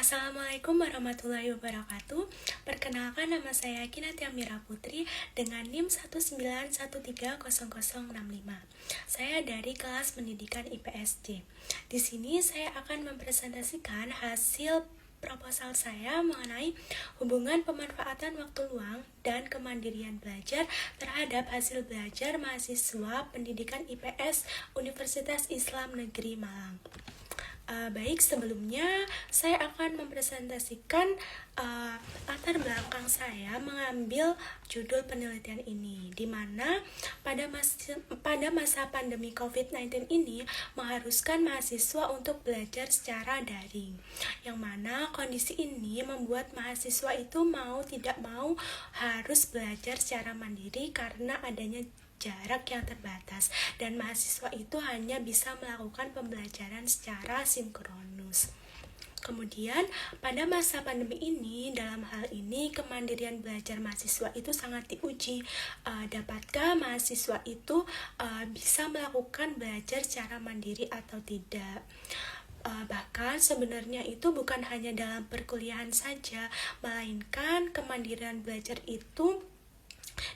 Assalamualaikum warahmatullahi wabarakatuh. Perkenalkan, nama saya Kinatia Mira Putri dengan NIM 191300065. Saya dari kelas pendidikan IPSC. Di sini saya akan mempresentasikan hasil proposal saya mengenai hubungan pemanfaatan waktu luang dan kemandirian belajar terhadap hasil belajar mahasiswa pendidikan IPS Universitas Islam Negeri Malang. Baik, sebelumnya saya akan mempresentasikan latar belakang saya mengambil judul penelitian ini, di mana pada masa pandemi COVID-19 ini mengharuskan mahasiswa untuk belajar secara daring, yang mana kondisi ini membuat mahasiswa itu mau tidak mau harus belajar secara mandiri karena adanya jarak yang terbatas, dan mahasiswa itu hanya bisa melakukan pembelajaran secara sinkronus. Kemudian, pada masa pandemi ini, dalam hal ini kemandirian belajar mahasiswa itu sangat diuji. Dapatkah mahasiswa itu bisa melakukan belajar secara mandiri atau tidak? Bahkan sebenarnya itu bukan hanya dalam perkuliahan saja, melainkan kemandirian belajar itu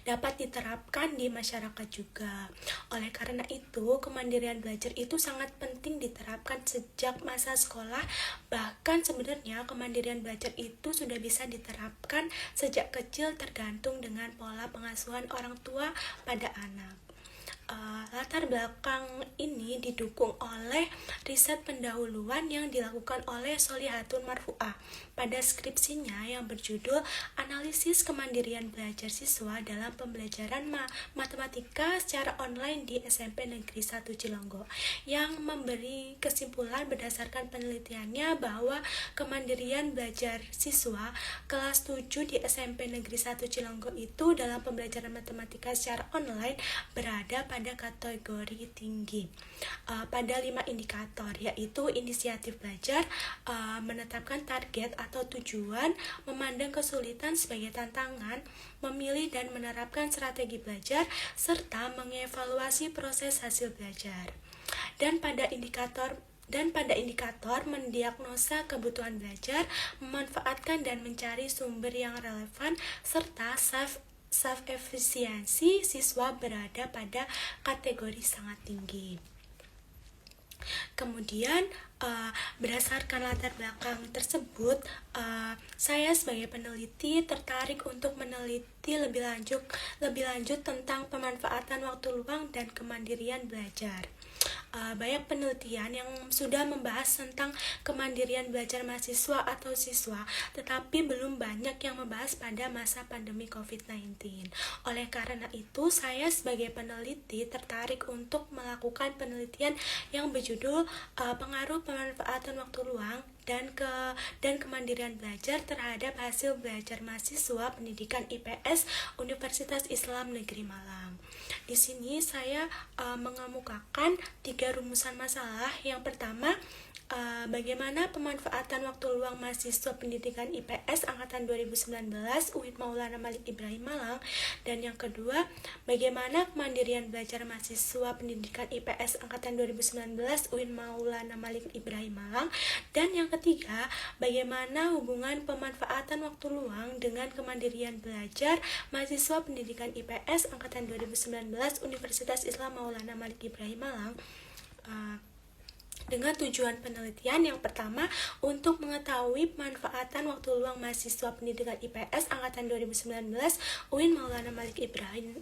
dapat diterapkan di masyarakat juga. Oleh karena itu, kemandirian belajar itu sangat penting diterapkan sejak masa sekolah. Bahkan sebenarnya kemandirian belajar itu sudah bisa diterapkan sejak kecil, tergantung dengan pola pengasuhan orang tua pada anak. Latar belakang ini didukung oleh riset pendahuluan yang dilakukan oleh Sholihatun Marfu'ah pada skripsinya yang berjudul Analisis Kemandirian Belajar Siswa dalam Pembelajaran Matematika secara online di SMP Negeri 1 Cilonggo, yang memberi kesimpulan berdasarkan penelitiannya bahwa kemandirian belajar siswa kelas 7 di SMP Negeri 1 Cilonggo itu dalam pembelajaran matematika secara online berada pada kategori tinggi pada 5 indikator, yaitu inisiatif belajar, menetapkan target atau tujuan, memandang kesulitan sebagai tantangan, memilih dan menerapkan strategi belajar, serta mengevaluasi proses hasil belajar. Dan pada indikator mendiagnosa kebutuhan belajar, memanfaatkan dan mencari sumber yang relevan, serta self-efisiensi siswa berada pada kategori sangat tinggi. Kemudian berdasarkan latar belakang tersebut, saya sebagai peneliti tertarik untuk meneliti lebih lanjut tentang pemanfaatan waktu luang dan kemandirian belajar. Banyak penelitian yang sudah membahas tentang kemandirian belajar mahasiswa atau siswa, tetapi belum banyak yang membahas pada masa pandemi COVID-19. Oleh karena itu, saya sebagai peneliti tertarik untuk melakukan penelitian yang berjudul pengaruh pemanfaatan waktu luang dan kemandirian belajar terhadap hasil belajar mahasiswa pendidikan IPS Universitas Islam Negeri Malang. Di sini saya mengemukakan 3 rumusan masalah. Yang pertama, bagaimana pemanfaatan waktu luang mahasiswa pendidikan IPS angkatan 2019 UIN Maulana Malik Ibrahim Malang. Dan yang kedua, bagaimana kemandirian belajar mahasiswa pendidikan IPS angkatan 2019 UIN Maulana Malik Ibrahim Malang. Dan yang ketiga, bagaimana hubungan pemanfaatan waktu luang dengan kemandirian belajar mahasiswa pendidikan IPS angkatan 2019 Universitas Islam Maulana Malik Ibrahim Malang dengan tujuan penelitian. Yang pertama, untuk mengetahui pemanfaatan waktu luang mahasiswa pendidikan IPS angkatan 2019 UIN Maulana Malik Ibrahim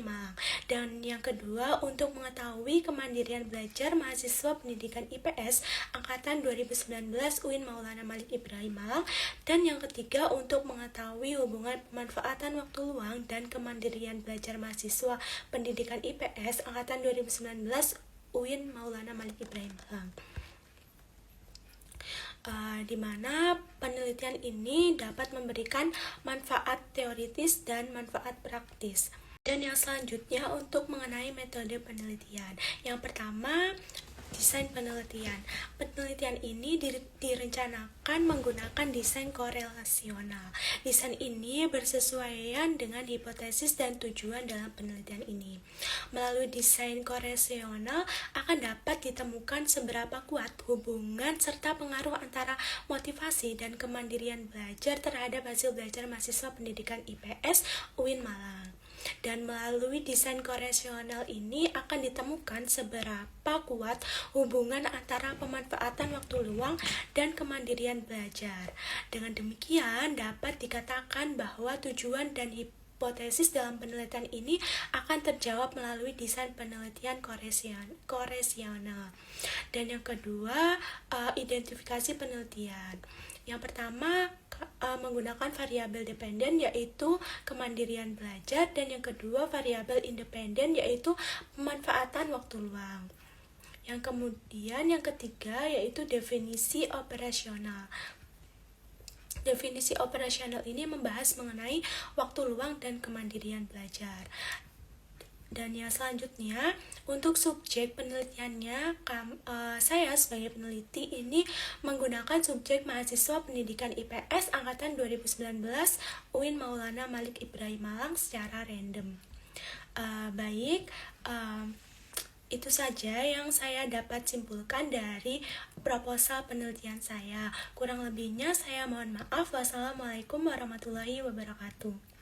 Malang. Dan yang kedua, untuk mengetahui kemandirian belajar mahasiswa pendidikan IPS angkatan 2019 UIN Maulana Malik Ibrahim Malang. Dan yang ketiga, untuk mengetahui hubungan pemanfaatan waktu luang dan kemandirian belajar mahasiswa pendidikan IPS angkatan 2019 UIN Maulana Malik Ibrahim Malang. Di mana penelitian ini dapat memberikan manfaat teoritis dan manfaat praktis. Dan yang selanjutnya untuk mengenai metode penelitian. Yang pertama, Desain penelitian. Penelitian ini direncanakan menggunakan desain korelasional. Desain ini bersesuaian dengan hipotesis dan tujuan dalam penelitian ini. Melalui desain korelasional akan dapat ditemukan seberapa kuat hubungan serta pengaruh antara motivasi dan kemandirian belajar terhadap hasil belajar mahasiswa pendidikan IPS UIN Malang. Dan melalui desain korelasional ini akan ditemukan seberapa kuat hubungan antara pemanfaatan waktu luang dan kemandirian belajar. Dengan demikian dapat dikatakan bahwa tujuan dan hipotesis dalam penelitian ini akan terjawab melalui desain penelitian korelasional. Dan yang kedua, identifikasi penelitian. Yang pertama, menggunakan variabel dependen yaitu kemandirian belajar, dan yang kedua variabel independen yaitu pemanfaatan waktu luang. Yang kemudian yang ketiga yaitu definisi operasional. Definisi operasional ini membahas mengenai waktu luang dan kemandirian belajar. Dan yang selanjutnya, untuk subjek penelitiannya, saya sebagai peneliti ini menggunakan subjek mahasiswa pendidikan IPS angkatan 2019 UIN Maulana Malik Ibrahim Malang secara random. Itu saja yang saya dapat simpulkan dari proposal penelitian saya. Kurang lebihnya saya mohon maaf. Wassalamualaikum warahmatullahi wabarakatuh.